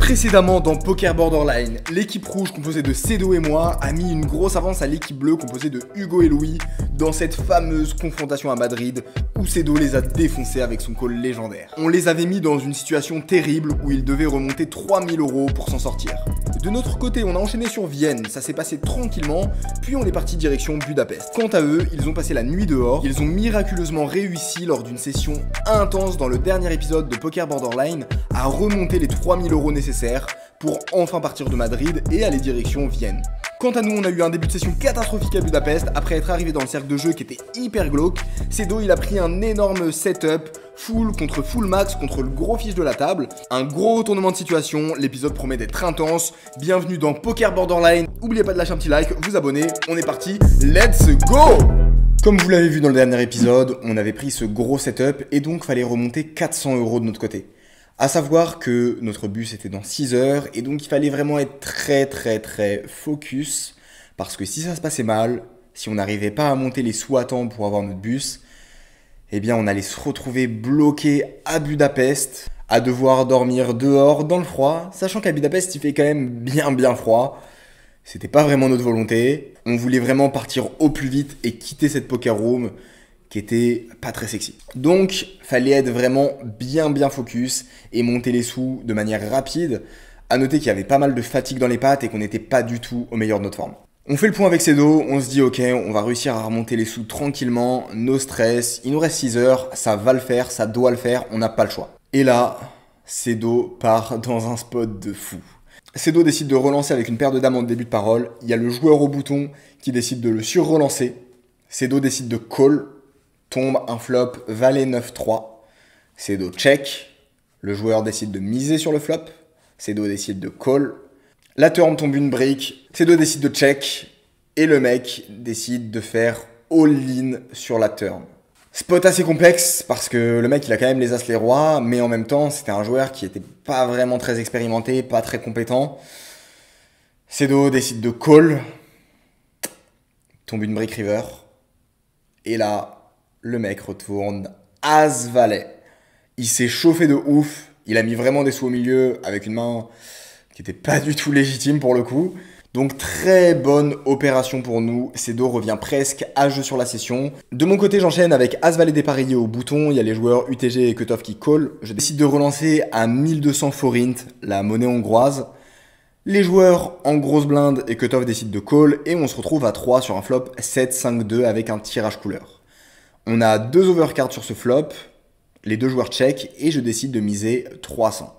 Précédemment dans Poker Borderline, l'équipe rouge composée de Cedo et moi a mis une grosse avance à l'équipe bleue composée de Hugo et Louis dans cette fameuse confrontation à Madrid où Cedo les a défoncés avec son call légendaire. On les avait mis dans une situation terrible où ils devaient remonter 3000 € pour s'en sortir. De notre côté, on a enchaîné sur Vienne, ça s'est passé tranquillement, puis on est parti direction Budapest. Quant à eux, ils ont passé la nuit dehors, ils ont miraculeusement réussi lors d'une session intense dans le dernier épisode de Poker Borderline à remonter les 3000 € nécessaires pour enfin partir de Madrid et aller direction Vienne. Quant à nous, on a eu un début de session catastrophique à Budapest. Après être arrivé dans le cercle de jeu qui était hyper glauque, Cedo il a pris un énorme setup, full contre full max contre le gros fiche de la table. Un gros retournement de situation, l'épisode promet d'être intense. Bienvenue dans Poker Borderline. N'oubliez pas de lâcher un petit like, vous abonner, on est parti, let's go! Comme vous l'avez vu dans le dernier épisode, on avait pris ce gros setup et donc fallait remonter 400 € de notre côté. À savoir que notre bus était dans 6 heures et donc il fallait vraiment être très focus parce que si ça se passait mal, si on n'arrivait pas à monter les sous à temps pour avoir notre bus, eh bien on allait se retrouver bloqué à Budapest, à devoir dormir dehors dans le froid, sachant qu'à Budapest il fait quand même bien froid. C'était pas vraiment notre volonté, on voulait vraiment partir au plus vite et quitter cette poker room qui était pas très sexy. Donc, fallait être vraiment bien focus et monter les sous de manière rapide. À noter qu'il y avait pas mal de fatigue dans les pattes et qu'on n'était pas du tout au meilleur de notre forme. On fait le point avec Cedo, on se dit ok, on va réussir à remonter les sous tranquillement, no stress, il nous reste 6 heures, ça va le faire, ça doit le faire, on n'a pas le choix. Et là, Cedo part dans un spot de fou. Cedo décide de relancer avec une paire de dames en début de parole, il y a le joueur au bouton qui décide de le sur-relancer, Cedo décide de call, tombe un flop valet 9-3, Cedo check, le joueur décide de miser sur le flop, Cedo décide de call, la turn tombe une brique, Cedo décide de check, et le mec décide de faire all-in sur la turn. Spot assez complexe parce que le mec il a quand même les as les rois, mais en même temps c'était un joueur qui était pas vraiment très expérimenté, pas très compétent. Cedo décide de call, tombe une brique river, et là le mec retourne as valet. Il s'est chauffé de ouf, il a mis vraiment des sous au milieu avec une main qui était pas du tout légitime pour le coup. Donc très bonne opération pour nous, Cedo revient presque à jeu sur la session. De mon côté j'enchaîne avec as valet dépareillé au bouton, il y a les joueurs UTG et Cutoff qui call. Je décide de relancer à 1200 forint, la monnaie hongroise. Les joueurs en grosse blinde et Cutoff décident de call et on se retrouve à 3 sur un flop 7-5-2 avec un tirage couleur. On a 2 overcards sur ce flop, les 2 joueurs check et je décide de miser 300.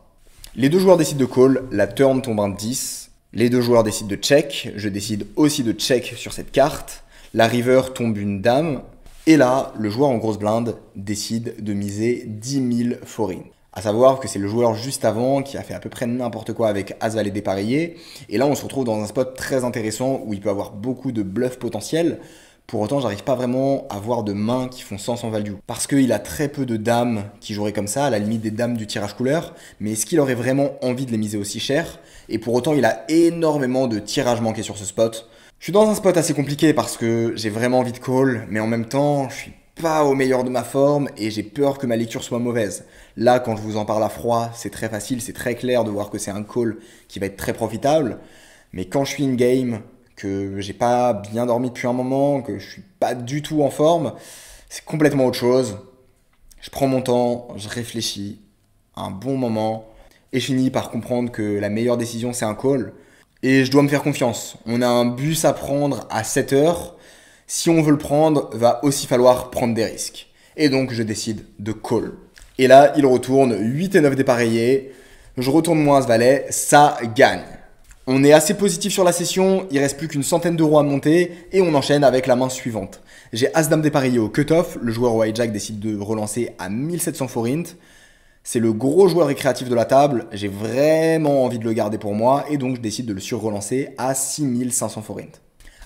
Les 2 joueurs décident de call, la turn tombe un 10. Les 2 joueurs décident de check, je décide aussi de check sur cette carte. La river tombe une dame. Et là, le joueur en grosse blinde décide de miser 10 000 forint. À savoir que c'est le joueur juste avant qui a fait à peu près n'importe quoi avec as-valet dépareillé. Et là, on se retrouve dans un spot très intéressant où il peut avoir beaucoup de bluff potentiel. Pour autant, j'arrive pas vraiment à voir de mains qui font sens en value. Parce qu'il a très peu de dames qui joueraient comme ça, à la limite des dames du tirage couleur. Mais est-ce qu'il aurait vraiment envie de les miser aussi cher? Et pour autant, il a énormément de tirages manqués sur ce spot. Je suis dans un spot assez compliqué parce que j'ai vraiment envie de call, mais en même temps, je suis pas au meilleur de ma forme et j'ai peur que ma lecture soit mauvaise. Là, quand je vous en parle à froid, c'est très facile, c'est très clair de voir que c'est un call qui va être très profitable. Mais quand je suis in-game, que j'ai pas bien dormi depuis un moment, que je suis pas du tout en forme, c'est complètement autre chose. Je prends mon temps, je réfléchis un bon moment et je finis par comprendre que la meilleure décision c'est un call et je dois me faire confiance. On a un bus à prendre à 7 heures. Si on veut le prendre, va aussi falloir prendre des risques. Et donc je décide de call. Et là, il retourne 8 et 9 dépareillés. Je retourne moins as valet, ça gagne. On est assez positif sur la session, il reste plus qu'une centaine d'euros à monter et on enchaîne avec la main suivante. J'ai as-dame dépareillé au cut-off, le joueur au hijack décide de relancer à 1700 forint. C'est le gros joueur récréatif de la table, j'ai vraiment envie de le garder pour moi et donc je décide de le sur-relancer à 6500 forint.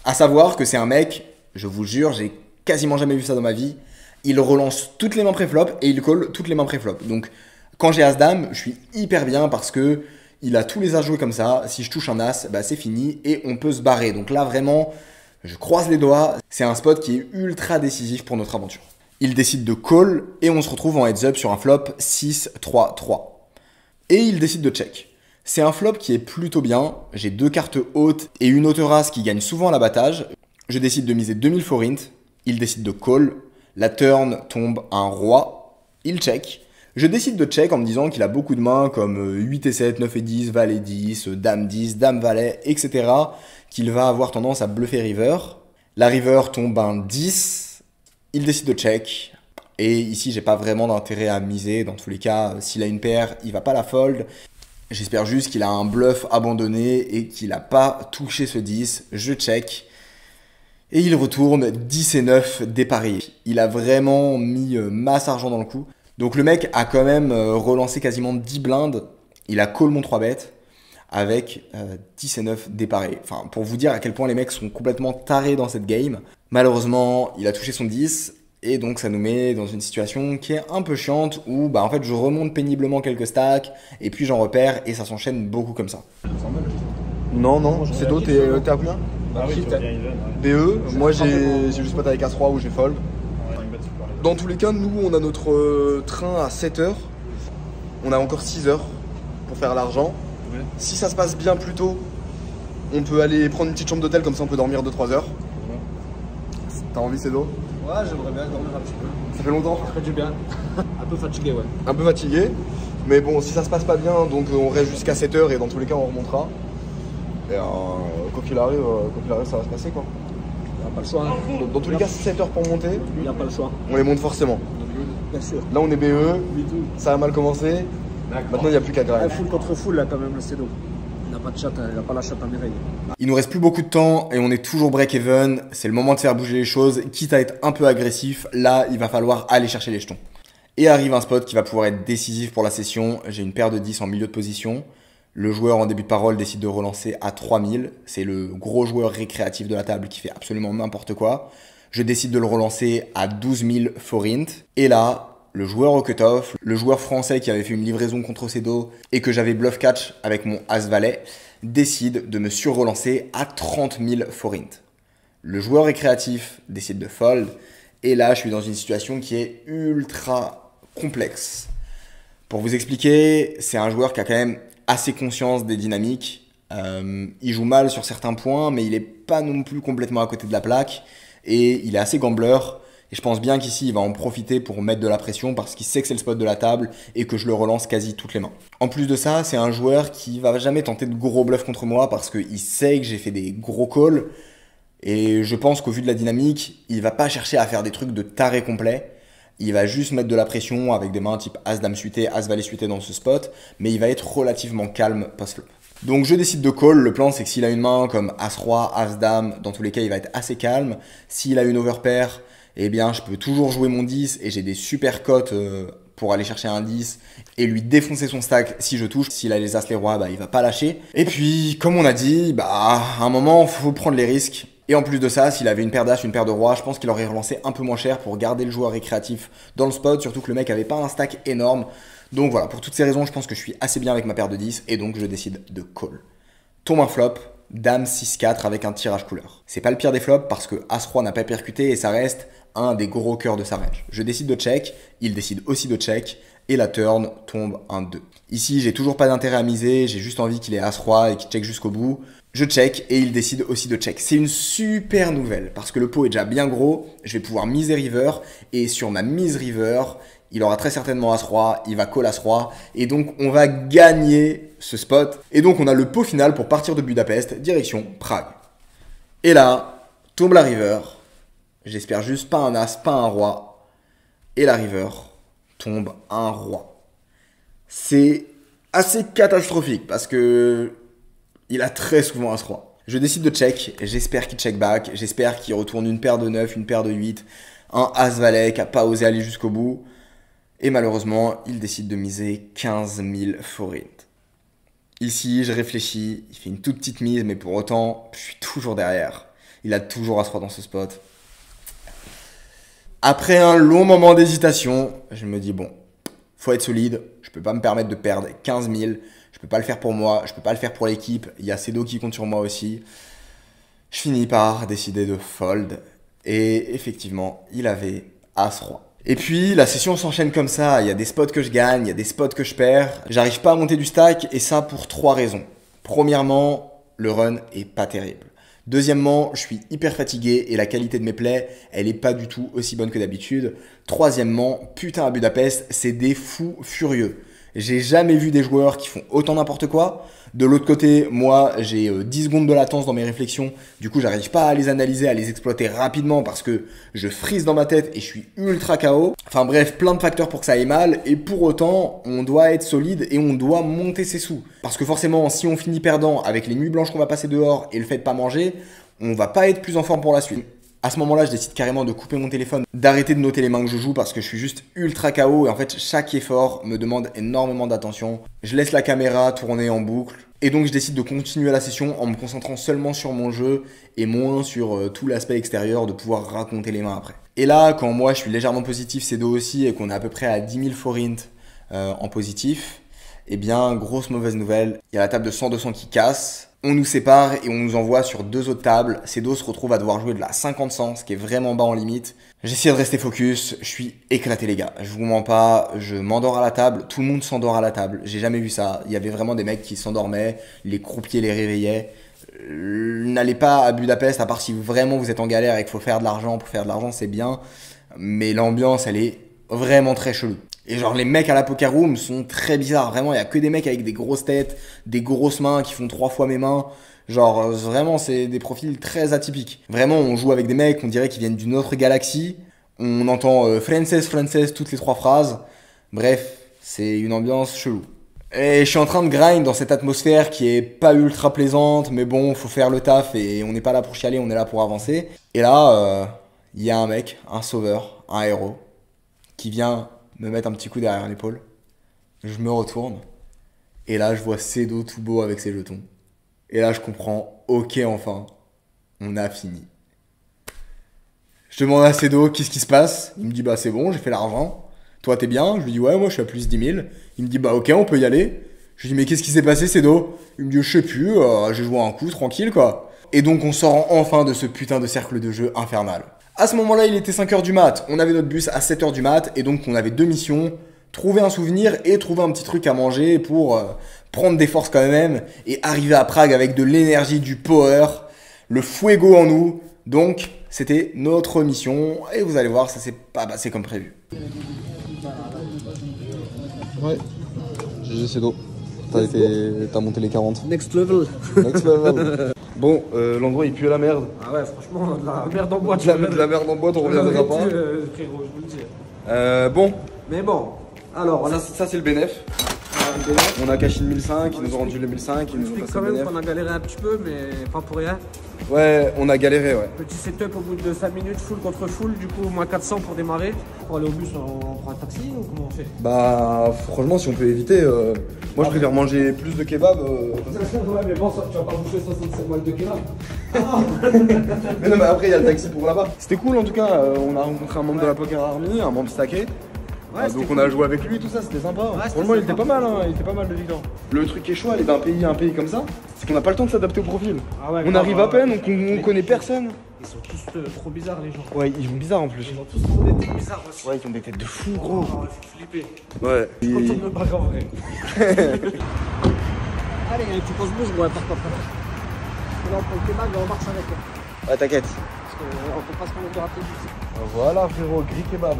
À savoir que c'est un mec, je vous jure, j'ai quasiment jamais vu ça dans ma vie, il relance toutes les mains pré-flop et il call toutes les mains pré-flop. Donc quand j'ai as-dame, je suis hyper bien parce que il a tous les as joués comme ça, si je touche un as, bah c'est fini et on peut se barrer. Donc là vraiment, je croise les doigts, c'est un spot qui est ultra décisif pour notre aventure. Il décide de call et on se retrouve en heads up sur un flop 6-3-3. Et il décide de check. C'est un flop qui est plutôt bien. J'ai 2 cartes hautes et une haute race qui gagne souvent à l'abattage. Je décide de miser 2000 forint. Il décide de call. La turn tombe un roi. Il check. Je décide de check en me disant qu'il a beaucoup de mains comme 8 et 7, 9 et 10, valet 10, dame 10, dame valet, etc. Qu'il va avoir tendance à bluffer river. La river tombe un 10. Il décide de check. Et ici, j'ai pas vraiment d'intérêt à miser. Dans tous les cas, s'il a une paire, il va pas la fold. J'espère juste qu'il a un bluff abandonné et qu'il n'a pas touché ce 10. Je check. Et il retourne 10 et 9 déparés. Il a vraiment mis masse argent dans le coup. Donc le mec a quand même relancé quasiment 10 blindes. Il a call mon 3 bet avec 10 et 9 déparés. Enfin, pour vous dire à quel point les mecs sont complètement tarés dans cette game. Malheureusement, il a touché son 10. Et donc ça nous met dans une situation qui est un peu chiante où en fait je remonte péniblement quelques stacks et puis j'en repère et ça s'enchaîne beaucoup comme ça. Non, c'est d'autres, t'es à combien? BE, moi j'ai juste pas avec As-3 où j'ai fold. Dans tous les cas, nous on a notre train à 7 heures. On a encore 6 heures pour faire l'argent. Si ça se passe bien plus tôt, on peut aller prendre une petite chambre d'hôtel, comme ça on peut dormir 2-3 heures. T'as envie, Cédo? Ouais, j'aimerais bien dormir un petit peu. Ça fait longtemps? Ça fait du bien. Un peu fatigué, ouais. Un peu fatigué. Mais bon, si ça se passe pas bien, donc on reste jusqu'à 7 heures et dans tous les cas on remontera. Et quoi qu'il arrive, ça va se passer quoi. Il n'y a pas le choix. Hein. Dans tous les cas, 7 heures pour monter. Il n'y a pas le choix. On les monte forcément. Bien sûr. Là on est BE, ça a mal commencé. Maintenant il n'y a plus qu'à grind. Full contre full là quand même, le Cédo. Il n'a pas de chat, il n'a pas la chatte à Mireille. Il nous reste plus beaucoup de temps et on est toujours break-even. C'est le moment de faire bouger les choses, quitte à être un peu agressif. Là, il va falloir aller chercher les jetons. Et arrive un spot qui va pouvoir être décisif pour la session. J'ai une paire de 10 en milieu de position. Le joueur en début de parole décide de relancer à 3000. C'est le gros joueur récréatif de la table qui fait absolument n'importe quoi. Je décide de le relancer à 12 000 forint. Et là, le joueur au cutoff, le joueur français qui avait fait une livraison contre Cédo et que j'avais bluff catch avec mon As-Valet, décide de me surrelancer à 30 000 forint. Le joueur récréatif décide de fold et là je suis dans une situation qui est ultra complexe. Pour vous expliquer, c'est un joueur qui a quand même assez conscience des dynamiques. Il joue mal sur certains points mais il n'est pas non plus complètement à côté de la plaque et il est assez gambler. Et je pense bien qu'ici, il va en profiter pour mettre de la pression parce qu'il sait que c'est le spot de la table et que je le relance quasi toutes les mains. En plus de ça, c'est un joueur qui va jamais tenter de gros bluffs contre moi parce qu'il sait que j'ai fait des gros calls. Et je pense qu'au vu de la dynamique, il va pas chercher à faire des trucs de taré complet. Il va juste mettre de la pression avec des mains type As-Dame suité, As-Valet suité dans ce spot. Mais il va être relativement calme post-flop. Donc je décide de call. Le plan, c'est que s'il a une main comme As-Roi, As-Dame, dans tous les cas, il va être assez calme. S'il a une overpair, eh bien, je peux toujours jouer mon 10 et j'ai des super cotes pour aller chercher un 10 et lui défoncer son stack si je touche. S'il a les As, les Rois, il va pas lâcher. Et puis, comme on a dit, à un moment, il faut prendre les risques. Et en plus de ça, s'il avait une paire d'As, une paire de Rois, je pense qu'il aurait relancé un peu moins cher pour garder le joueur récréatif dans le spot, surtout que le mec avait pas un stack énorme. Donc voilà, pour toutes ces raisons, je pense que je suis assez bien avec ma paire de 10 et donc je décide de call. Tombe un flop. Dame 6-4 avec un tirage couleur. C'est pas le pire des flops parce que As-Roi n'a pas percuté et ça reste un des gros cœurs de sa range. Je décide de check, il décide aussi de check et la turn tombe un 2. Ici, j'ai toujours pas d'intérêt à miser, j'ai juste envie qu'il ait As-Roi et qu'il check jusqu'au bout. Je check et il décide aussi de check. C'est une super nouvelle parce que le pot est déjà bien gros, je vais pouvoir miser river et sur ma mise river, il aura très certainement As-Roi, il va call As-Roi et donc on va gagner ce spot. Et donc on a le pot final pour partir de Budapest, direction Prague. Et là, tombe la river. J'espère juste pas un As, pas un Roi. Et la river tombe un Roi. C'est assez catastrophique parce que il a très souvent As-Roi. Je décide de check, j'espère qu'il check back, j'espère qu'il retourne une paire de 9, une paire de 8, un As-Valet qui n'a pas osé aller jusqu'au bout. Et malheureusement, il décide de miser 15 000 forint. Ici, je réfléchis, il fait une toute petite mise, mais pour autant, je suis toujours derrière. Il a toujours As-Roi dans ce spot. Après un long moment d'hésitation, je me dis bon, faut être solide, je peux pas me permettre de perdre 15 000, je peux pas le faire pour moi, je peux pas le faire pour l'équipe, il y a Cédo qui compte sur moi aussi. Je finis par décider de fold, et effectivement, il avait As-Roi. Et puis la session s'enchaîne comme ça, il y a des spots que je gagne, il y a des spots que je perds. J'arrive pas à monter du stack et ça pour 3 raisons. Premièrement, le run est pas terrible. Deuxièmement, je suis hyper fatigué et la qualité de mes plays, elle est pas du tout aussi bonne que d'habitude. Troisièmement, putain à Budapest, c'est des fous furieux. J'ai jamais vu des joueurs qui font autant n'importe quoi. De l'autre côté, moi, j'ai 10 secondes de latence dans mes réflexions. Du coup, j'arrive pas à les analyser, à les exploiter rapidement parce que je frise dans ma tête et je suis ultra KO. Enfin bref, plein de facteurs pour que ça aille mal. Et pour autant, on doit être solide et on doit monter ses sous. Parce que forcément, si on finit perdant avec les nuits blanches qu'on va passer dehors et le fait de pas manger, on va pas être plus en forme pour la suite. À ce moment-là, je décide carrément de couper mon téléphone, d'arrêter de noter les mains que je joue parce que je suis juste ultra KO et en fait, chaque effort me demande énormément d'attention. Je laisse la caméra tourner en boucle et donc je décide de continuer la session en me concentrant seulement sur mon jeu et moins sur tout l'aspect extérieur de pouvoir raconter les mains après. Et là, quand moi je suis légèrement positif, c'est dos aussi et qu'on est à peu près à 10 000 forints en positif, eh bien, grosse mauvaise nouvelle, il y a la table de 100-200 qui casse. On nous sépare et on nous envoie sur 2 autres tables. Cedo se retrouve à devoir jouer de la 50-100, ce qui est vraiment bas en limite. J'essaie de rester focus, je suis éclaté les gars. Je vous mens pas, je m'endors à la table, tout le monde s'endort à la table. J'ai jamais vu ça. Il y avait vraiment des mecs qui s'endormaient, les croupiers les réveillaient. N'allez pas à Budapest, à part si vraiment vous êtes en galère et qu'il faut faire de l'argent. Pour faire de l'argent, c'est bien. Mais l'ambiance, elle est vraiment très chelou. Et genre les mecs à la poker room sont très bizarres, vraiment il y a que des mecs avec des grosses têtes, des grosses mains qui font 3 fois mes mains. Genre vraiment c'est des profils très atypiques. Vraiment on joue avec des mecs, on dirait qu'ils viennent d'une autre galaxie. On entend Frances toutes les 3 phrases. Bref, c'est une ambiance chelou. Et je suis en train de grind dans cette atmosphère qui est pas ultra plaisante, mais bon, faut faire le taf et on n'est pas là pour chialer, on est là pour avancer. Et là, il y a un mec, un sauveur, un héros, qui vient me mettre un petit coup derrière l'épaule. Je me retourne. Et là, je vois Cedo tout beau avec ses jetons. Et là, je comprends, ok, enfin, on a fini. Je demande à Cedo, qu'est-ce qui se passe? Il me dit, bah c'est bon, j'ai fait l'argent. Toi, t'es bien? Je lui dis, ouais, moi, je suis à plus 10 000. Il me dit, bah ok, on peut y aller. Je lui dis, mais qu'est-ce qui s'est passé, Cedo? Il me dit, je sais plus, j'ai joué un coup, tranquille, quoi. Et donc, on sort enfin de ce putain de cercle de jeu infernal. À ce moment-là, il était 5h du mat, on avait notre bus à 7h du mat, et donc on avait 2 missions, trouver un souvenir et trouver un petit truc à manger pour prendre des forces quand même, et arriver à Prague avec de l'énergie, du power, le fuego en nous. Donc, c'était notre mission, et vous allez voir, ça s'est pas passé comme prévu. Ouais, GG Cedo, t'as monté les 40. Next level. Next level. Bon, l'endroit il pue la merde. Ah ouais, franchement, de la merde en boîte. De la merde en boîte, on reviendra pas. Frérot, je vous le dis. Bon. Mais bon, alors là. Ça c'est le bénéf. On a caché le 1005, ils nous ont rendu le 1005, ils nous ont passé quand le même bénéf. qu'on a galéré un petit peu, mais pas pour rien. Ouais, on a galéré, ouais. Petit setup au bout de 5 minutes, full contre full, du coup moins 400 pour démarrer. Pour aller au bus, on prend un taxi ou comment on fait? Bah, franchement, si on peut éviter, moi je préfère manger plus de kebab. Ouais, mais bon, tu vas pas bouffer 65 balles de kebab. Mais non, mais après, il y a le taxi pour là-bas. C'était cool en tout cas, on a rencontré un membre de la Poker Army, un membre stacké. Ouais, donc on a joué avec lui et tout ça, c'était sympa. Ouais, franchement, il était pas mal, hein, il était pas mal le Victor. Le truc qui est chaud, aller d'un pays à un pays comme ça, c'est qu'on n'a pas le temps de s'adapter au profil. Ah ouais, on arrive à peine, on connaît personne. Ils sont tous trop bizarres les gens. Ouais, ils sont bizarres en plus. Ils ont tous trop des têtes bizarres aussi. Ouais, ils ont des têtes de fou, gros. Ah ouais, faut flipper. Ouais. Je suis content de me bagarrer en vrai. Allez, tu poses bouge, ouais, par contre. Là, on prend le kebab et on marche avec. Ouais, t'inquiète. Parce qu'on peut pas se permettre de rater du tout. Voilà, frérot, gris kebab.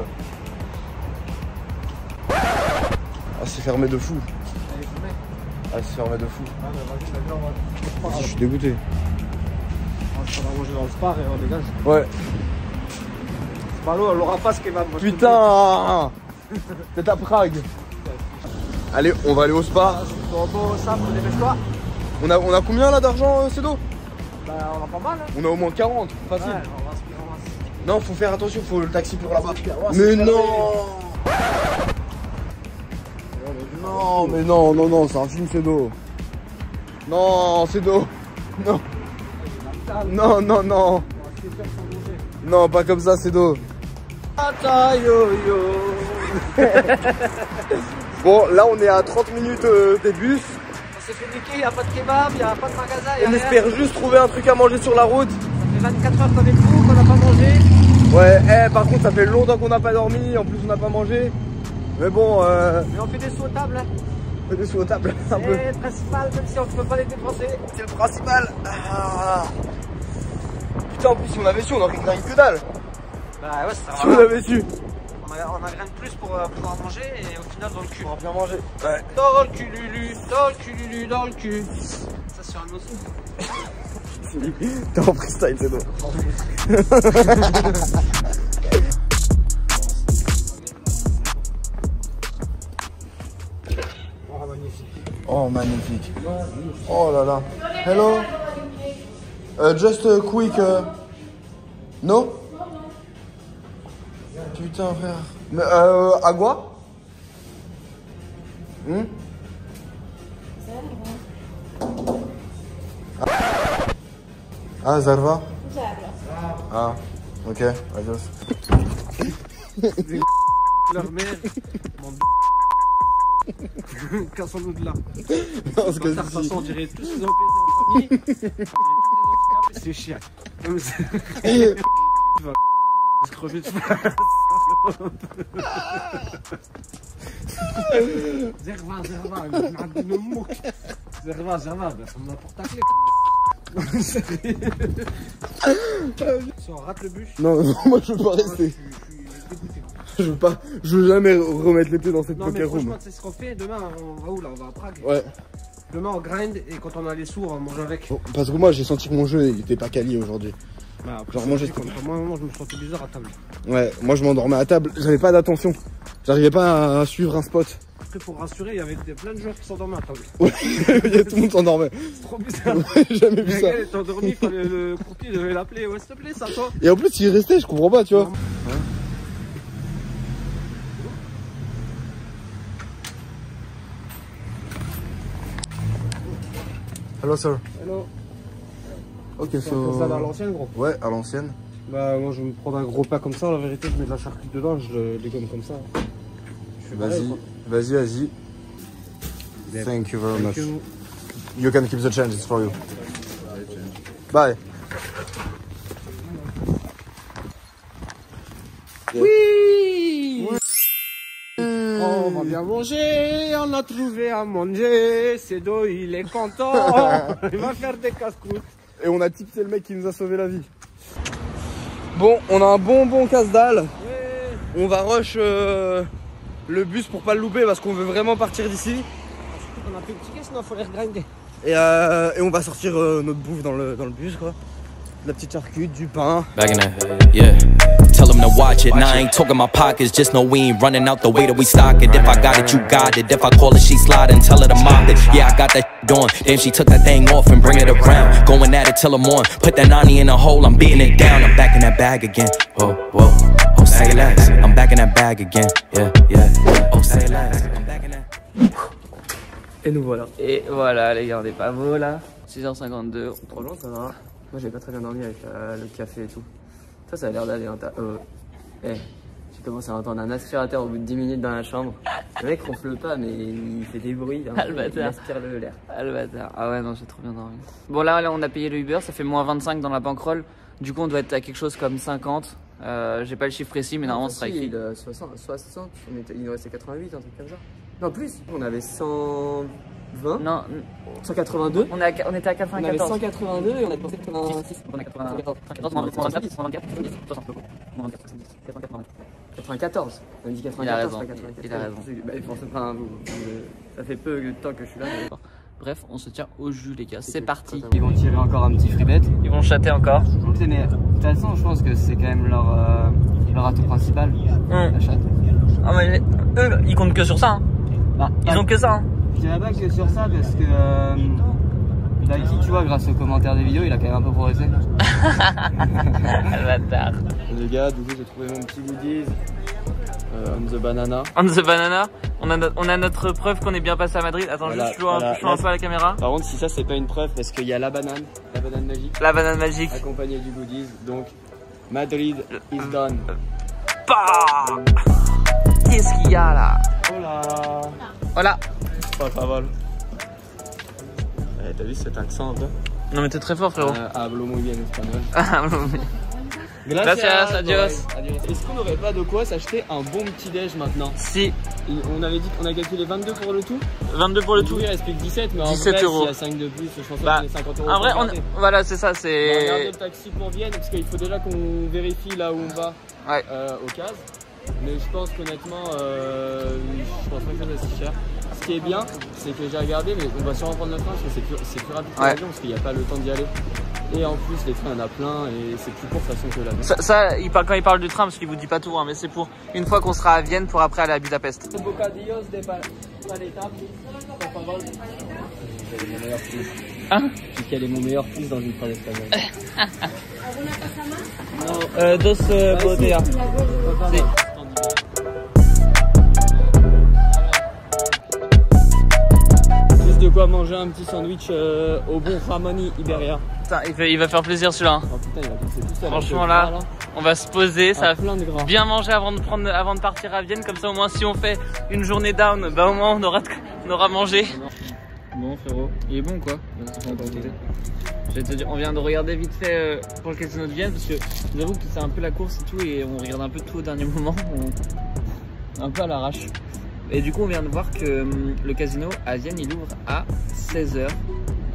Ah, c'est fermé de fou. Ah, c'est fermé de fou. Ah, bah vas-y, Je suis dégoûté. On va manger dans le spar et on dégage. Ouais. C'est pas l'eau, elle aura pas ce kebab. Putain. C'est à Prague. Allez, on va aller au spa. Bon, ça, dépêche-toi. On a combien là d'argent, Cedo? Bah, on a pas mal. Hein. On a au moins 40, facile. Ouais, on va se Non, faut faire attention, faut le taxi pour là-bas. Mais non. Non, non, c'est un film Cedo. Non, Cedo. Non. Non. Non, pas comme ça, Cedo. Bon, là on est à 30 minutes des bus. On s'est fait niquer, y a pas de kebab, y a pas de magasin. On espère juste trouver un truc à manger sur la route. Ça fait 24 heures qu'on est fou, qu'on n'a pas mangé. Ouais, par contre, ça fait longtemps qu'on n'a pas dormi. En plus, on n'a pas mangé. Mais bon. Mais on fait des sauts aux tables. Hein. On fait des sauts aux tables. Un peu. C'est le principal, même si on ne peut pas les dépenser. C'est le principal. Ah. Putain, en plus, si on avait su, on aurait grillé que dalle. Bah ouais, c'est Si on avait su. On a rien de plus pour pouvoir manger et au final dans le cul. On va bien manger. Ouais. Dans le cul, Lulu, dans le cul, Lulu, dans le cul. Ça, c'est un aussi. T'es en freestyle, c'est drôle. Oh, magnifique. Oh, magnifique. Oh là là. Hello. Just a quick. No? Putain, frère. Mais, agua? Ah, Zarva? Ah, ok, adios. Leur mère, mon cassons-nous de là. Non, ce De toute façon, on dirait tous les empêchés en famille. On dirait tous les handicapés, c'est chiant. Tu vas se crever de faim. Zerva, le mot. Zerva, ça me l'apporte ta clé. Si on rate le bus. Non, moi je veux pas rester. Je suis dégoûté. Je veux jamais remettre les pieds dans cette Non, mais poker room. franchement, c'est ce qu'on fait. Demain, on va où là? On va à Prague. Ouais. Demain, on grind et quand on a les sous, on mange avec. Bon, parce que moi j'ai senti que mon jeu il était pas quali aujourd'hui. Bah, Genre, moi, j'ai- moi, je me sentais bizarre à table. Ouais, moi je m'endormais à table, j'avais pas d'attention. J'arrivais pas à suivre un spot. Après, pour rassurer, il y avait plein de joueurs qui s'endormaient à table. Ouais, tout le monde s'endormait. C'est trop bizarre. J'ai jamais vu Le ça. gars, il était endormi, fallait le croupier devait l'appeler. Ouais, s'il te plaît, ça toi. Et en plus il restait, je comprends pas, tu vois. Hello sir. Hello. Ok, On fait ça à l'ancienne, gros. Ouais, à l'ancienne. Bah, moi, je vais me prendre un gros pain comme ça. La vérité, je mets de la charcuterie dedans, je le dégomme comme ça. Je fais pareil, Vas-y, quoi. vas-y. Thank you very much. you. You can keep the change, it's for you. Bye. Oui. On va bien manger, on a trouvé à manger. Cédo, il est content. Il va faire des casse-croûtes. Et on a tipsé le mec qui nous a sauvé la vie. Bon, on a un bon casse-dalle. Ouais. On va rush le bus pour pas le louper parce qu'on veut vraiment partir d'ici. On a fait le ticket, sinon il faut les regrinder. Et on va sortir notre bouffe dans le bus, quoi. De la petite charcute, du pain. Back in that, yeah. Tell them to watch it. Now I ain't talking my pockets, just know we ain't running out the way that we stock it. If I got it, you got it. If I call it, she slide and tell her to mop it. Yeah, I got that doing. Damn, she took that thing off and bring it around. Going at it till I'm on. Put that 90 in a hole, I'm beating it down. I'm back in that bag again. Whoa, whoa. Oh, say less. I'm back in that bag again. Yeah, yeah. Oh, say less. I'm back in that. Et nous voilà. Et voilà les gars, on est pas beau là. 6h52, trop long ça va. Moi j'ai pas très bien dormi avec le café et tout. Toi ça a l'air d'aller. J'ai commencé à entendre un aspirateur au bout de 10 minutes dans la chambre. Le mec ronfle pas mais il fait des bruits. Hein, il aspire l'air. Ah le bâtard. Ah ouais non j'ai trop bien dormi. Bon là on a payé le Uber, ça fait moins 25 dans la bankroll. Du coup on doit être à quelque chose comme 50. J'ai pas le chiffre précis mais normalement ce sera écrit. 60, il nous restait 88, un truc comme ça. Non plus, on avait 120. Non, 182. On était à 94. On avait 182 et on a dépensé 86. On a 94, 94. On a dit 94. Il a raison. Il a raison. Ça fait peu de temps que je suis là. Mais... Bref, on se tient au jus les gars. C'est parti. Ils vont tirer encore un petit freebet. Ils vont chatter encore. Mais de toute façon, je pense que c'est quand même leur atout principal. La chatte. Ah mais eux, ils comptent que sur ça. Hein. Bah, ils ont que ça. Hein. Je dirais pas que sur ça parce que Lucky, tu vois, grâce aux commentaires des vidéos, il a quand même un peu progressé. Bâtard. Les gars, du coup, j'ai trouvé mon petit goodies. On the banana. On the banana. On a notre preuve qu'on est bien passé à Madrid. Attends, voilà, juste je un peu à la caméra. Par contre, si ça, c'est pas une preuve parce qu'il y a la banane magique. La banane magique. Accompagnée du goodies. Donc, Madrid is done. Bah qu'est-ce qu'il y a là? Hola. Hola. Por favor. T'as vu cet accent un peu? Non mais t'es très fort frérot. Hablo muy bien espagnol. Gracias, adios. Est-ce qu'on n'aurait pas de quoi s'acheter un bon petit déj maintenant? Si. On avait dit qu'on a calculé 22 pour le tout. 22 pour le tout. Oui, il explique 17, mais en 17 vrai, euros. s'il y a 5 de plus, je pense Bah, qu'on est 50 euros. en vrai, pour regarder. voilà, c'est ça, On va regarder le c'est. taxi pour Vienne, parce qu'il faut déjà qu'on vérifie là où on va Ouais. au CAS. Mais je pense qu'honnêtement, je pense pas que ça soit si cher. Ce qui est bien, c'est que j'ai regardé, mais on va sûrement prendre le train parce que c'est plus rapide que Ouais. l'avion, parce qu'il n'y a pas le temps d'y aller. Et en plus, les trains, il y en a plein et c'est plus court de toute façon que l'avion. Quand il parle du train, parce qu'il vous dit pas tout, hein, mais c'est pour une fois qu'on sera à Vienne pour après aller à Budapest. Bocadillos de paleta, por favor. Quel est mon meilleur fils? Hein? Quel est mon meilleur fils dans une phrase espagnole? Dos botellas. Si. Juste de quoi manger un petit sandwich au bon Ramoni Iberia. Putain, il va faire plaisir celui-là. Hein. Oh putain, il va passer tout seul. Franchement avec le là, gras, on va se poser, ça va plein de gras. bien manger avant de partir à Vienne, comme ça au moins si on fait une journée down, bah au moins on aura mangé. Bon frérot, il est bon quoi? Je vais te dire, on vient de regarder vite fait pour le casino de Vienne parce que j'avoue que c'est un peu la course et tout et on regarde un peu tout au dernier moment, un peu à l'arrache. Et du coup on vient de voir que le casino à Vienne il ouvre à 16h.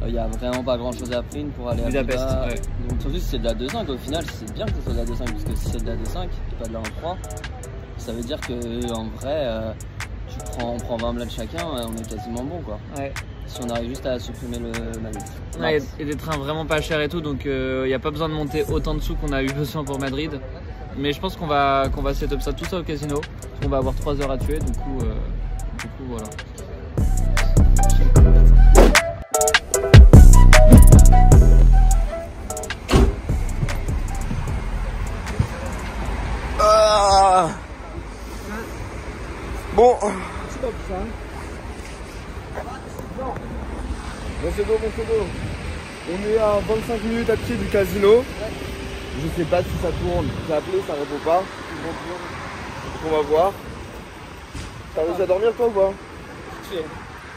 Il y a vraiment pas grand chose à prendre pour aller à Budapest. Buda. Ouais. Donc surtout si c'est de la 2.5 au final c'est bien que ce soit de la 2.5 parce que si c'est de la 2.5 et pas de la 1.3 ça veut dire que en vrai on prend 20 bleds chacun on est quasiment bon quoi. Ouais. Si on arrive juste à supprimer le Madrid. Ouais, et des trains vraiment pas chers et tout, donc il n'y a pas besoin de monter autant de sous qu'on a eu besoin pour Madrid. Mais je pense qu'on va set up ça tout ça au casino. On va avoir 3 heures à tuer, du coup voilà. Bon. Bon c'est beau. On est à 25 minutes à pied du casino. Je sais pas si ça tourne. J'ai appelé, ça répond pas. Donc on va voir. T'as réussi à dormir toi ou pas?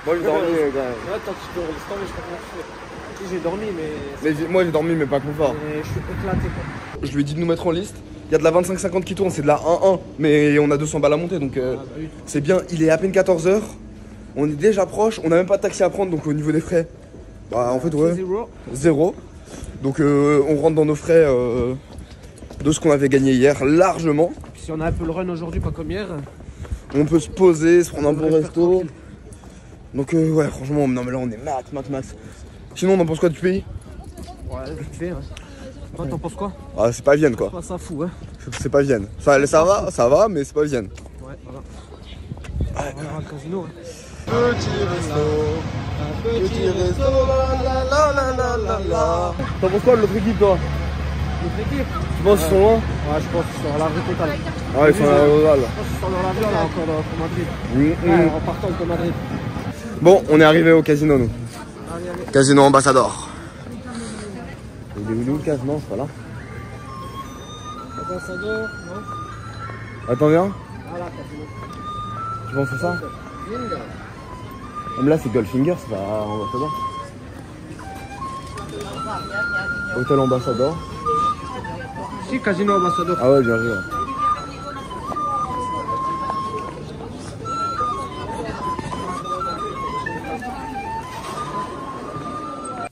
Moi j'ai dormi quand même. Ouais, attends, tu peux rester, mais je sais pas comment tu fais. J'ai dormi mais Moi j'ai dormi mais pas confort. je suis éclaté quoi. Je lui ai dit de nous mettre en liste. Il y a de la 25-50 qui tourne, c'est de la 1-1. Mais on a 200 balles à monter donc c'est bien. Il est à peine 14h. On est déjà proche. On a même pas de taxi à prendre donc au niveau des frais. Bah en fait ouais. Zéro. Donc on rentre dans nos frais de ce qu'on avait gagné hier largement. Puis si on a un peu le run aujourd'hui, pas comme hier. On peut se poser, se prendre un bon resto. Donc ouais franchement non mais là on est max. Sinon on en pense quoi du pays? Ouais, vite fait. Toi t'en penses quoi? Ah c'est pas Vienne quoi. Pas ça fou hein. C'est pas Vienne. Ça va mais c'est pas Vienne. Ouais voilà. On va au casino hein. Petit resto, la. T'en penses quoi de l'autre équipe toi? Notre équipe? Tu penses qu'ils sont loin? Ouais, je pense qu'ils sont à la vraie totale. Ah ils sont à la totale. Je pense qu'ils sont dans l'avion là encore pour Madrid. Ouais, en partant pour Madrid. Bon on est arrivé au casino nous. Allez. Casino Ambassador. Il est où le casino? Non c'est pas là. Ambassador, non? Attends viens. Voilà, casino. Tu penses à ça? Bingo. Là c'est Goldfinger, c'est pas Ambassador. Hôtel Ambassador. Si, casino Ambassador. Ah ouais bien joué.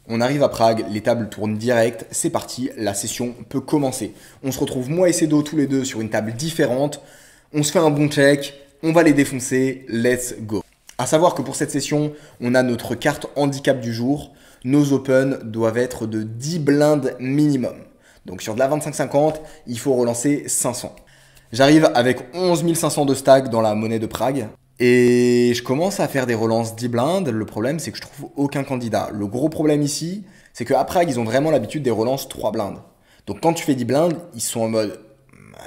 On arrive à Prague, les tables tournent direct, c'est parti, la session peut commencer. On se retrouve moi et Cedo tous les deux sur une table différente, on se fait un bon check, on va les défoncer, let's go. À savoir que pour cette session, on a notre carte handicap du jour, nos open doivent être de 10 blindes minimum. Donc sur de la 25-50, il faut relancer 500. J'arrive avec 11 500 de stack dans la monnaie de Prague. Et je commence à faire des relances 10 blindes. Le problème, c'est que je trouve aucun candidat. Le gros problème ici, c'est qu'à Prague, ils ont vraiment l'habitude des relances 3 blindes. Donc quand tu fais 10 blindes, ils sont en mode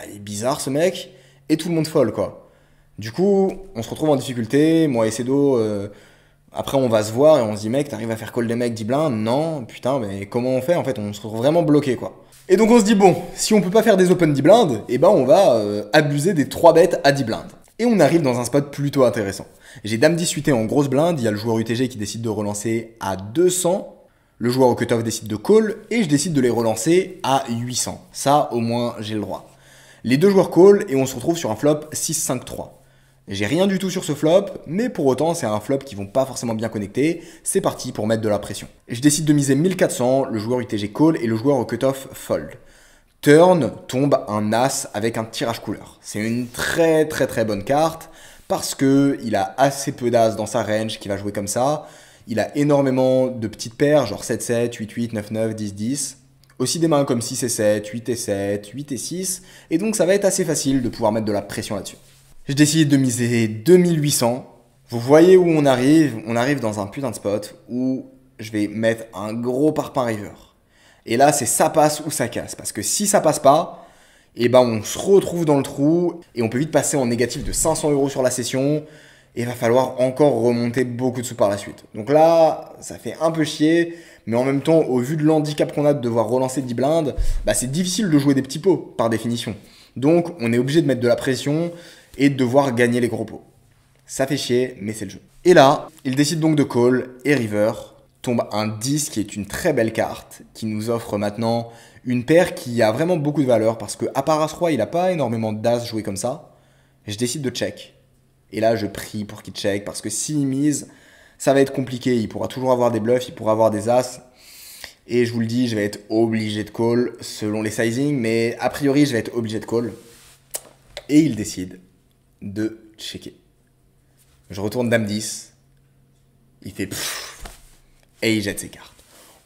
il est bizarre ce mec, et tout le monde folle quoi. Du coup, on se retrouve en difficulté. Moi et Cedo, après on va se voir et on se dit mec, t'arrives à faire call des mecs 10 blindes? Non, putain, mais comment on fait? En fait, on se retrouve vraiment bloqué quoi. Et donc on se dit bon, si on peut pas faire des open 10 blindes, et ben on va abuser des 3 bêtes à 10 blindes. Et on arrive dans un spot plutôt intéressant. J'ai dame 10 UT en grosse blinde, il y a le joueur UTG qui décide de relancer à 200. Le joueur au cutoff décide de call et je décide de les relancer à 800. Ça, au moins, j'ai le droit. Les deux joueurs call et on se retrouve sur un flop 6-5-3. J'ai rien du tout sur ce flop, mais pour autant, c'est un flop qui vont pas forcément bien connecter. C'est parti pour mettre de la pression. Je décide de miser 1400, le joueur UTG call et le joueur au cutoff fold. Turn tombe un as avec un tirage couleur. C'est une très bonne carte parce que il a assez peu d'as dans sa range qui va jouer comme ça. Il a énormément de petites paires, genre 7-7, 8-8, 9-9, 10-10. Aussi des mains comme 6 et 7, 8 et 7, 8 et 6. Et donc ça va être assez facile de pouvoir mettre de la pression là-dessus. Je décide de miser 2800. Vous voyez où on arrive dans un putain de spot où je vais mettre un gros parpaing river. Et là, c'est ça passe ou ça casse. Parce que si ça passe pas, eh ben on se retrouve dans le trou et on peut vite passer en négatif de 500 € sur la session. Et il va falloir encore remonter beaucoup de sous par la suite. Donc là, ça fait un peu chier. Mais en même temps, au vu de l'handicap qu'on a de devoir relancer 10 blindes, bah c'est difficile de jouer des petits pots, par définition. Donc, on est obligé de mettre de la pression et de devoir gagner les gros pots. Ça fait chier, mais c'est le jeu. Et là, il décide donc de call et river. Tombe un 10 qui est une très belle carte, qui nous offre maintenant une paire qui a vraiment beaucoup de valeur parce que à part As-Roi, il n'a pas énormément d'As joué comme ça. Et je décide de check. Et là, je prie pour qu'il check parce que s'il mise, ça va être compliqué. Il pourra toujours avoir des bluffs, il pourra avoir des As. Et je vous le dis, je vais être obligé de call selon les sizings, mais a priori, je vais être obligé de call. Et il décide de checker. Je retourne Dame 10. Il fait pfff. Et il jette ses cartes.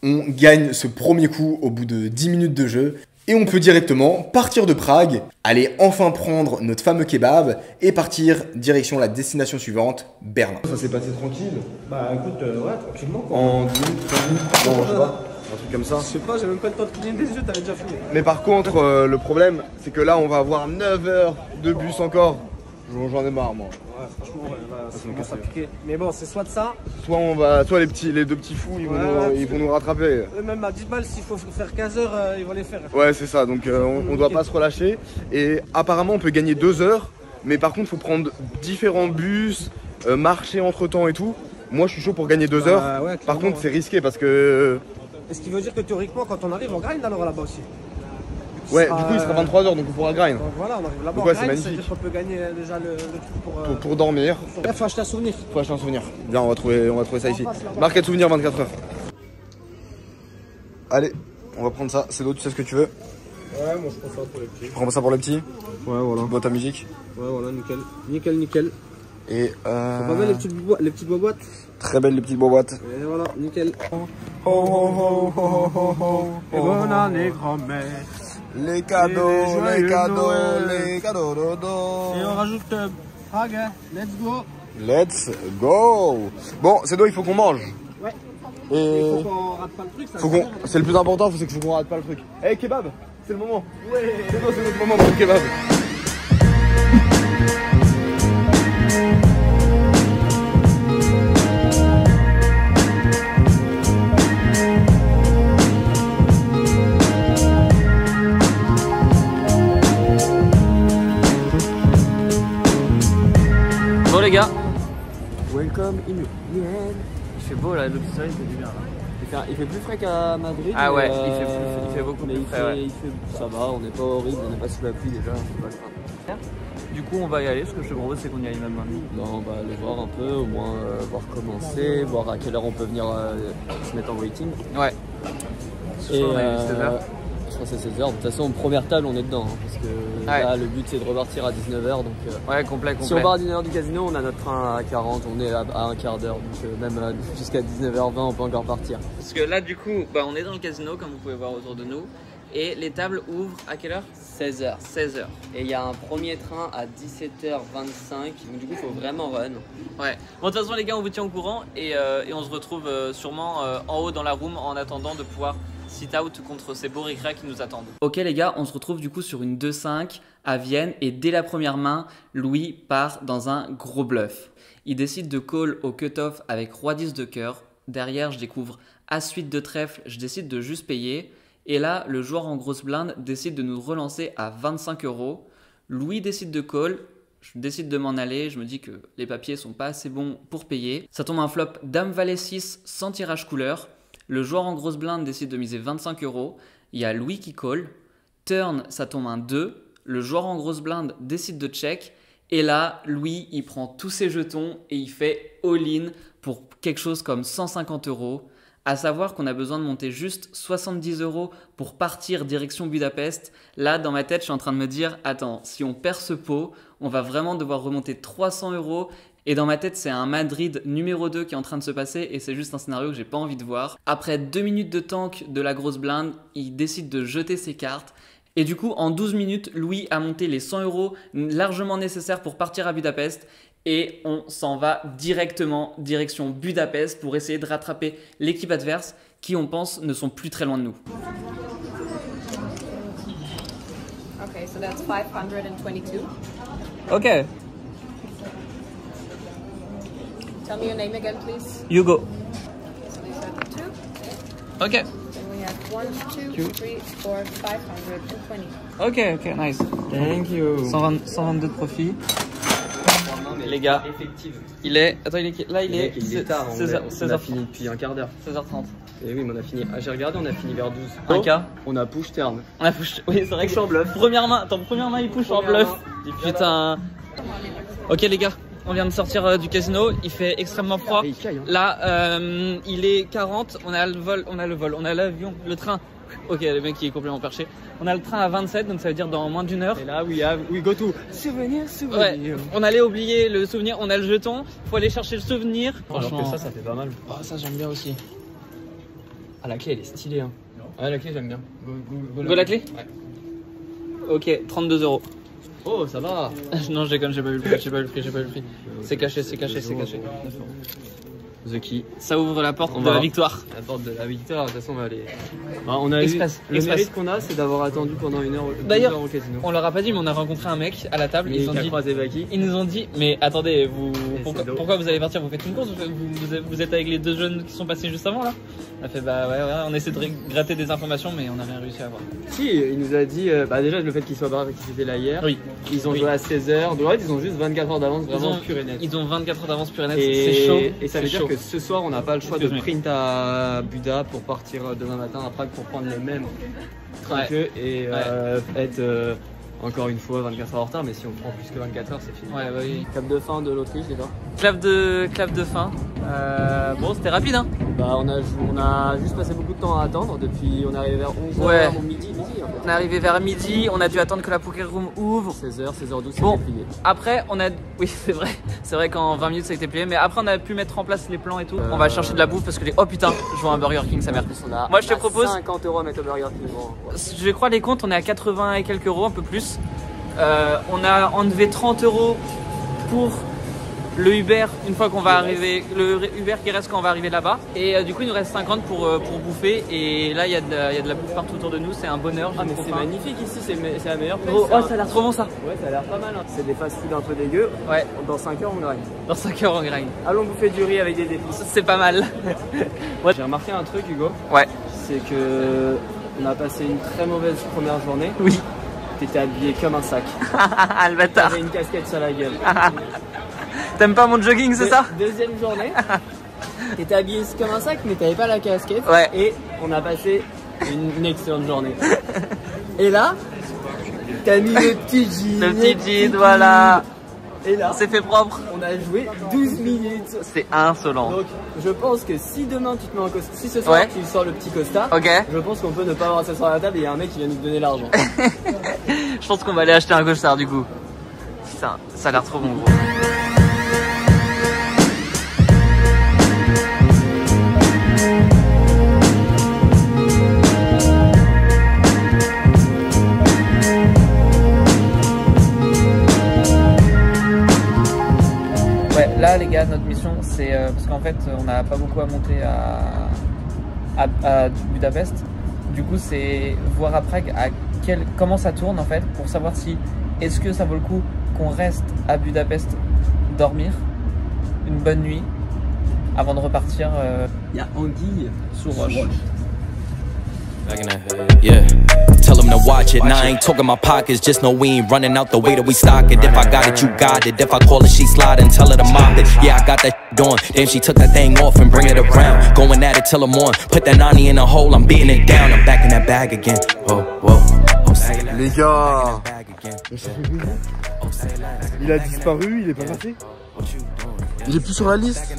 On gagne ce premier coup au bout de 10 minutes de jeu. Et on peut directement partir de Prague, aller enfin prendre notre fameux kebab et partir direction la destination suivante, Berlin. Ça s'est passé tranquille. Bah écoute, ouais, tranquillement quoi. En 10 minutes, 15 minutes, non, je sais pas. Un truc comme ça. Je sais pas, j'ai même pas le temps de cligner des yeux, t'avais déjà fini. Mais par contre, le problème, c'est que là, on va avoir 9 heures de bus encore. J'en ai marre, moi. Ouais, franchement, ouais, là, ça commence à piquer. Mais bon, c'est soit de ça. Soit les deux petits fous, ils vont nous rattraper. Même à 10 balles, s'il faut faire 15 heures, ils vont les faire. Ouais, c'est ça. Donc, on doit pas se relâcher. Et apparemment, on peut gagner 2 heures. Mais par contre, il faut prendre différents bus, marcher entre temps et tout. Moi, je suis chaud pour gagner 2 heures. Ouais, par contre, c'est risqué parce que. Et ce qui veut dire que théoriquement, quand on arrive, on grind alors là-bas aussi. Ouais, du coup, il sera 23 heures, donc on pourra grind. Donc voilà, on arrive là-bas. Donc ouais, c'est magnifique. C'est-à-dire qu'on peut gagner déjà le truc Pour dormir. Il faut acheter un souvenir. Faut acheter un souvenir. Bien, on va trouver ça ici. Marquette de souvenir 24 heures. Allez, on va prendre ça. C'est l'autre, tu sais ce que tu veux? Ouais, moi je prends ça pour les petits. Tu prends ça pour les petits? Ouais, voilà. Tu bois ta musique? Ouais, voilà, nickel. Nickel. Et C'est pas mal les petites boîtes. très belles les petites boîtes. Et voilà, nickel. Ho ho ho ho ho ho. Et bonne année, grand-mère. Les cadeaux, les cadeaux, Noël. les cadeaux, dodo. Et on rajoute Prague, hein. Let's go. Let's go. Bon, c'est donc il faut qu'on mange. Ouais. Et Il faut qu'on rate pas le truc. c'est le plus important, c'est qu'il faut qu'on rate pas le truc. Eh kebab, c'est le moment. Ouais. C'est notre moment pour le kebab. Bon les gars, Welcome in Vienna. il fait beau là, le petit soleil fait du bien là. Il fait plus frais qu'à Madrid. Ah ouais, mais, il fait beaucoup mais plus frais, ouais. ça va, on n'est pas horrible, on n'est pas sous la pluie déjà, c'est pas grave. Du coup on va y aller, ce que je te propose c'est qu'on y aille même maintenant. Non, on va aller voir un peu, au moins voir commencer, voir à quelle heure on peut venir se mettre en waiting. Ouais. Et on a dit 16h. je crois que c'est 16h. De toute façon, première table, on est dedans. Hein, parce que là, le but c'est de repartir à 19h. Donc, ouais, complet. Si on part à 19h du casino, on a notre train à 40, on est à un quart d'heure. Donc même jusqu'à 19h20, on peut encore partir. Parce que là, du coup, on est dans le casino, comme vous pouvez voir autour de nous. Et les tables ouvrent à quelle heure? 16h. 16h. Et il y a un premier train à 17h25. Donc du coup, il faut vraiment run. Ouais. Bon, de toute façon, les gars, on vous tient au courant. Et on se retrouve sûrement en haut dans la room en attendant de pouvoir sit out contre ces beaux ric-racs qui nous attendent. Ok les gars, on se retrouve du coup sur une 2-5 à Vienne. Et dès la première main, Louis part dans un gros bluff. Il décide de call au cut-off avec Roi 10 de cœur. Derrière, je découvre As-8 de trèfle. Je décide de juste payer. Et là, le joueur en grosse blinde décide de nous relancer à 25 €. Louis décide de call. Je décide de m'en aller. Je me dis que les papiers sont pas assez bons pour payer. Ça tombe un flop Dame Valet 6 sans tirage couleur. Le joueur en grosse blinde décide de miser 25 €. Il y a Louis qui call. Turn, ça tombe un 2. Le joueur en grosse blinde décide de check. Et là, Louis, il prend tous ses jetons et il fait all-in pour quelque chose comme 150 €. À savoir qu'on a besoin de monter juste 70 € pour partir direction Budapest. Là, dans ma tête, je suis en train de me dire, attends, si on perd ce pot, on va vraiment devoir remonter 300 €. Et dans ma tête, c'est un Madrid numéro 2 qui est en train de se passer et c'est juste un scénario que j'ai pas envie de voir. Après 2 minutes de tank de la grosse blinde, il décide de jeter ses cartes. Et du coup, en 12 minutes, Louis a monté les 100 € largement nécessaires pour partir à Budapest. Et on s'en va directement direction Budapest pour essayer de rattraper l'équipe adverse qui, on pense, ne sont plus très loin de nous. Okay, so that's 522. Ok. Tell me your name again, please. Hugo. So these are the two. Ok. Then we have 1, 2, 3, 4, 520. Ok, ok, nice. Thank you. 122 de profit. Les gars, il est. Attends, il est. Là, il est. Il est tard. 16h. On a fini depuis un quart d'heure. 16h30. Et oui, mais on a fini. Ah, j'ai regardé, on a fini vers 12. Un K. On a push turn. On a push. Oui, c'est vrai que. Push en bluff. Première main. Attends, première main, il push en bluff. Putain. Ok, les gars, on vient de sortir du casino. Il fait extrêmement froid. Et il caille, hein. Là, il est 40. On a le vol. On a l'avion, le train. Ok, le mec qui est complètement perché. On a le train à 27, donc ça veut dire dans moins d'1 heure. Et là, we go to souvenir. Ouais, on allait oublier le souvenir, on a le jeton, faut aller chercher le souvenir. Franchement, alors que ça fait pas mal. Oh, ça j'aime bien aussi. Ah, la clé, elle est stylée. Hein. Ouais, la clé, j'aime bien. Go la clé? Ouais. Ok, 32 €. Oh, ça va. Non, je déconne, j'ai pas eu le prix. C'est caché. The key. Ça ouvre la porte de la victoire. La porte de la victoire, de toute façon, on va aller. Ah, on a Express. Le mérite qu'on a, c'est d'avoir attendu pendant 1 heure. D'ailleurs, au casino. on leur a pas dit, mais on a rencontré un mec à la table. Ils nous ont dit, mais attendez, c'est pourquoi vous allez partir? Vous faites une course? Vous êtes avec les 2 jeunes qui sont passés juste avant là? On a fait, bah ouais, on essaie de gratter des informations, mais on n'a rien réussi à avoir. Si, il nous a dit, déjà le fait qu'ils soient pas, qu'ils étaient là hier. Oui. Ils ont joué à 16h. Donc en fait, ils ont juste 24 heures d'avance, vraiment pur et net. Ils ont 24 heures d'avance pur et net. C'est chaud. Et ça veut dire chaud. que ce soir, on n'a pas le choix de print à Buda pour partir demain matin à Prague pour prendre le même train qu'eux et être encore une fois 24 heures en retard. Mais si on prend plus que 24 heures, c'est fini. Ouais, bah oui. Clap de fin de l'Autriche déjà. Clap de fin. Bon, c'était rapide, hein. Bah, on a juste passé beaucoup de temps à attendre. Depuis, on est arrivé vers 11h, Ouais. midi en fait. On est arrivé vers midi, on a dû attendre que la poker room ouvre. 16h, 16h12, Bon. c'est plié. Après, on a. Oui, c'est vrai qu'en 20 minutes ça a été plié, mais après on a pu mettre en place les plans et tout. On va chercher de la bouffe parce que les. Oh putain, je vois un Burger King, sa mère. Moi je te propose. 50 € à mettre au Burger King. Bon, ouais. Je crois les comptes, on est à 80 et quelques euros, un peu plus. On a enlevé 30 € pour le Uber une fois qu'on va arriver, le Uber qui reste quand on va arriver là-bas. Et du coup il nous reste 50 pour bouffer. Et là il y a de la bouffe partout autour de nous, c'est un bonheur. Ah mais c'est magnifique ici, c'est la meilleure place. Oh, ça a l'air trop bon ça. Ouais, ça a l'air pas mal. Hein. C'est des fast-food un peu dégueux. Ouais. Dans 5 heures on grind. Dans 5 heures on grind. Allons bouffer du riz avec des épices. C'est pas mal. J'ai remarqué un truc Hugo. Ouais. C'est que on a passé une très mauvaise première journée. Oui. T'étais habillé comme un sac. Le bâtard. T'avais une casquette sur la gueule. T'aimes pas mon jogging, c'est ça? Deuxième journée. T'étais habillé comme un sac, mais t'avais pas la casquette. Ouais. Et on a passé une excellente journée. Et là, t'as mis le petit jean. Le petit jean, voilà. Et là, On s'est fait propre. on a joué 12 minutes. C'est insolent. Donc, je pense que si demain tu te mets en costard, si ce soir Ouais. tu sors le petit costard, Ok. je pense qu'on peut ne pas avoir ça sur la table et il y a un mec qui vient nous donner l'argent. Je pense qu'on va aller acheter un costard du coup. Putain, ça a l'air trop bon gros. Ouais, là les gars, notre mission c'est parce qu'en fait on n'a pas beaucoup à monter à Budapest. Du coup c'est voir à Prague comment ça tourne en fait pour savoir si est-ce que ça vaut le coup qu'on reste à Budapest dormir une bonne nuit avant de repartir Il y a Anguille sous roche. Yeah. Tell them to watch it. Now I ain't talking my pockets, just know we ain't running out the way that we stock it. If I got it, you got it. If I call it, she slide and tell her to mop it. Yeah, I got that on. Damn, she took that thing off and bring it around. Going at it till I'm on. Put that 90 in a hole, I'm beating it down. I'm back in that bag again. Whoa, whoa. Les gars, il a disparu, il est pas passé. Il est plus sur la liste.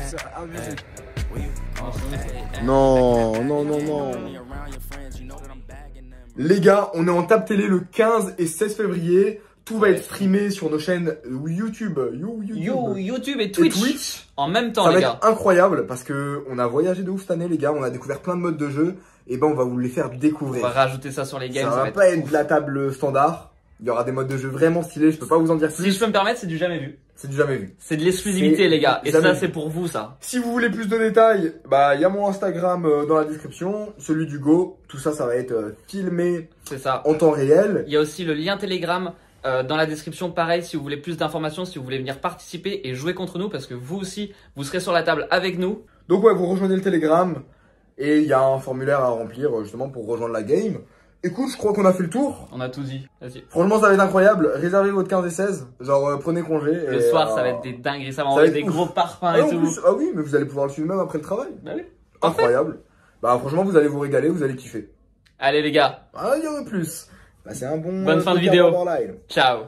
Non, non, non, non. Les gars, on est en Tap Télé le 15 et 16 février. Tout va être streamé sur nos chaînes YouTube, YouTube et Twitch. En même temps, les gars. Ça va être incroyable parce que on a voyagé de ouf cette année, les gars. On a découvert plein de modes de jeu. Et ben, on va vous les faire découvrir. On va rajouter ça sur les games. Ça va pas être de la table standard. Il y aura des modes de jeu vraiment stylés. Je peux pas vous en dire plus. Si je peux me permettre, c'est du jamais vu. C'est du jamais vu. C'est de l'exclusivité, les gars. Et ça, c'est pour vous, ça. Si vous voulez plus de détails, bah, il y a mon Instagram dans la description. Celui d'Hugo. Tout ça, ça va être filmé. C'est ça. En temps réel. Il y a aussi le lien Telegram dans la description. Pareil, si vous voulez plus d'informations, si vous voulez venir participer et jouer contre nous, parce que vous aussi, vous serez sur la table avec nous. Donc ouais, vous rejoignez le Telegram. Et il y a un formulaire à remplir justement pour rejoindre la game. Écoute, je crois qu'on a fait le tour. On a tout dit. Vas-y. Franchement, ça va être incroyable. Réservez votre 15 et 16. Genre, prenez congé. Le soir, ça va être des dingueries. Ça va envoyer des gros parfums et tout. Plus, ah oui, mais vous allez pouvoir le suivre même après le travail. Bah oui. Incroyable. Bah franchement, vous allez vous régaler, vous allez kiffer. Allez les gars. Ah, il y en a plus. Bah, c'est un bon... Bonne fin de vidéo. Ciao.